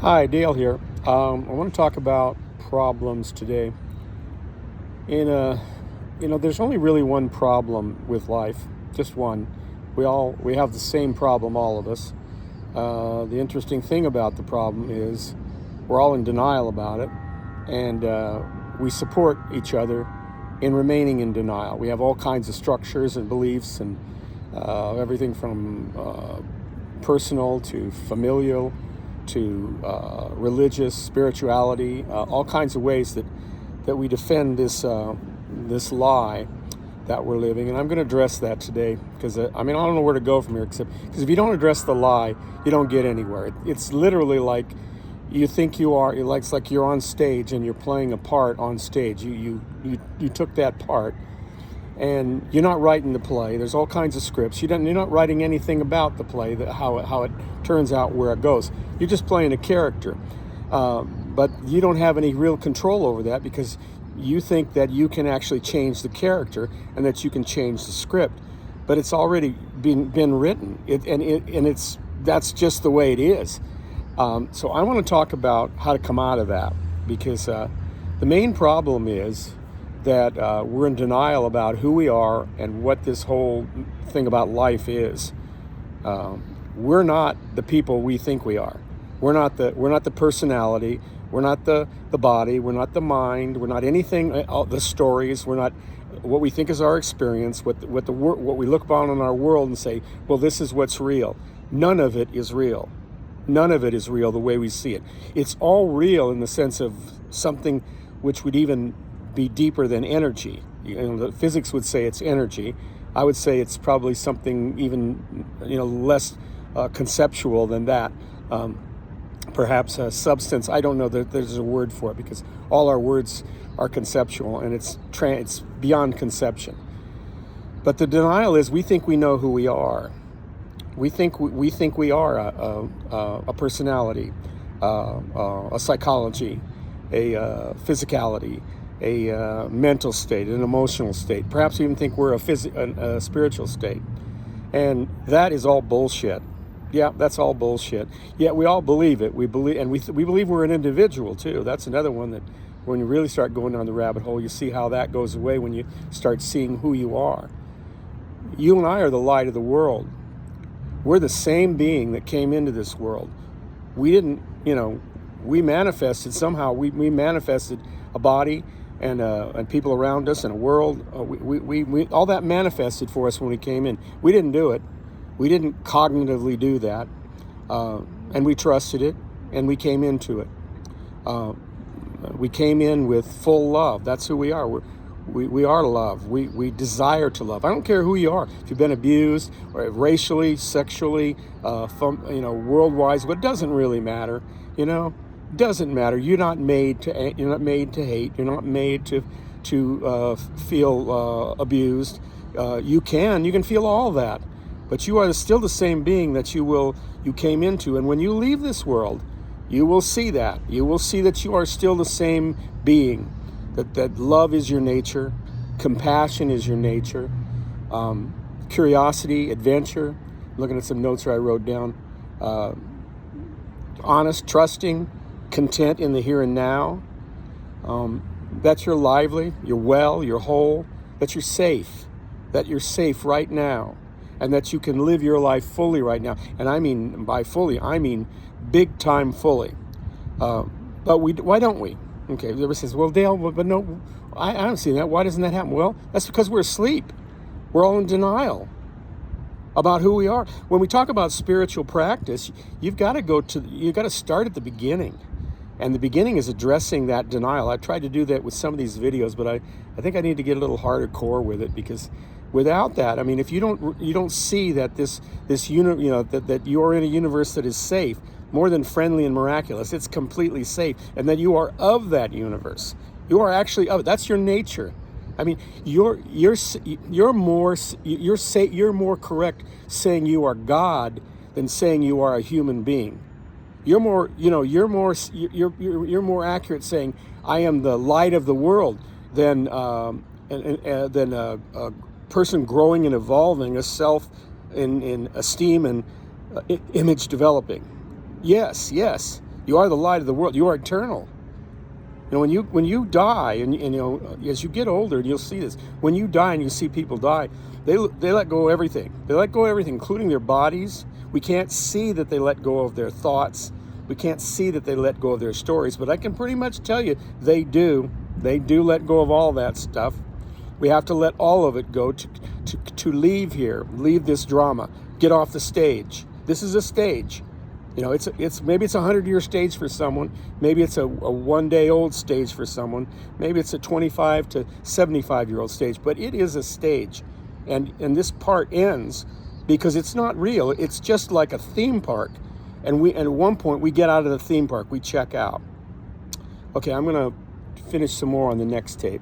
Hi, Dale here. I want to talk about problems today. In a, there's only really one problem with life, just one. We have the same problem, all of us. The interesting thing about the problem is we're all in denial about it, and we support each other in remaining in denial. We have all kinds of structures and beliefs, and everything from personal to familial to religious, spirituality, all kinds of ways that we defend this lie that we're living. And I'm going to address that today because I don't know where to go from here, except because if you don't address the lie, you don't get anywhere. It's literally like you think you are. It's like you're on stage and you're playing a part on stage. You took that part and you're not writing the play. There's all kinds of scripts. You're not writing anything about the play, how it turns out, where it goes. You're just playing a character, but you don't have any real control over that because you think that you can actually change the character and that you can change the script, but it's already been written. That's just the way it is. So I want to talk about how to come out of that because the main problem is that we're in denial about who we are and what this whole thing about life is. We're not the people we think we are. We're not the personality. We're not the body. We're not the mind. We're not anything. The stories. We're not what we think is our experience. What we look upon in our world and say, well, this is what's real. None of it is real. None of it is real the way we see it. It's all real in the sense of something which would even be deeper than energy. The physics would say it's energy. I would say it's probably something even less conceptual than that. Perhaps a substance. I don't know that there's a word for it because all our words are conceptual and it's beyond conception. But the denial is we think we know who we are. We think we are a personality, a psychology, a physicality, a mental state, an emotional state. Perhaps we even think we're a spiritual state. And that is all bullshit. Yeah, that's all bullshit. Yet we all believe it. We believe we're an individual too. That's another one that when you really start going down the rabbit hole, you see how that goes away when you start seeing who you are. You and I are the light of the world. We're the same being that came into this world. We didn't, we manifested somehow. We manifested a body and people around us and a world. We all that manifested for us when we came in. We didn't do it. We didn't cognitively do that, and we trusted it, and we came into it. We came in with full love. That's who we are. We are love. We desire to love. I don't care who you are. If you've been abused, or racially, sexually, world-wise, but it doesn't really matter. Doesn't matter. You're not made to hate. You're not made to feel abused. You can feel all that, but you are still the same being that you came into. And when you leave this world, you will see that. You will see that you are still the same being. That love is your nature, compassion is your nature, curiosity, adventure. I'm looking at some notes here I wrote down. Honest, trusting, content in the here and now. That you're lively, you're well, you're whole, that you're safe right now, and that you can live your life fully right now. And I mean by fully, I mean big time fully. But why don't we? Okay, everybody says, well, Dale, but no, I don't see that. Why doesn't that happen? Well, that's because we're asleep. We're all in denial about who we are. When we talk about spiritual practice, you've got to start at the beginning. And the beginning is addressing that denial. I've tried to do that with some of these videos, but I think I need to get a little harder core with it, because without that, I mean, if you don't see that that you're in a universe that is safe, more than friendly and miraculous, it's completely safe, and that you are of that universe. You are actually of it. That's your nature. I mean, you're more correct saying you are God than saying you are a human being. You're more accurate saying I am the light of the world than a person growing and evolving, a self in esteem and image developing. Yes. You are the light of the world. You are eternal. You know, when you die, and you know, as you get older, and you'll see this, when you die and you see people die, they let go of everything. They let go of everything, including their bodies. We can't see that they let go of their thoughts. We can't see that they let go of their stories, but I can pretty much tell you they do. They do let go of all that stuff. We have to let all of it go to leave here, leave this drama, get off the stage. This is a stage. You know, it's maybe it's a 100-year stage for someone. Maybe it's a one-day-old stage for someone. Maybe it's a 25 to 75-year-old stage. But it is a stage, and this part ends because it's not real. It's just like a theme park, and at one point we get out of the theme park, we check out. Okay, I'm gonna finish some more on the next tape.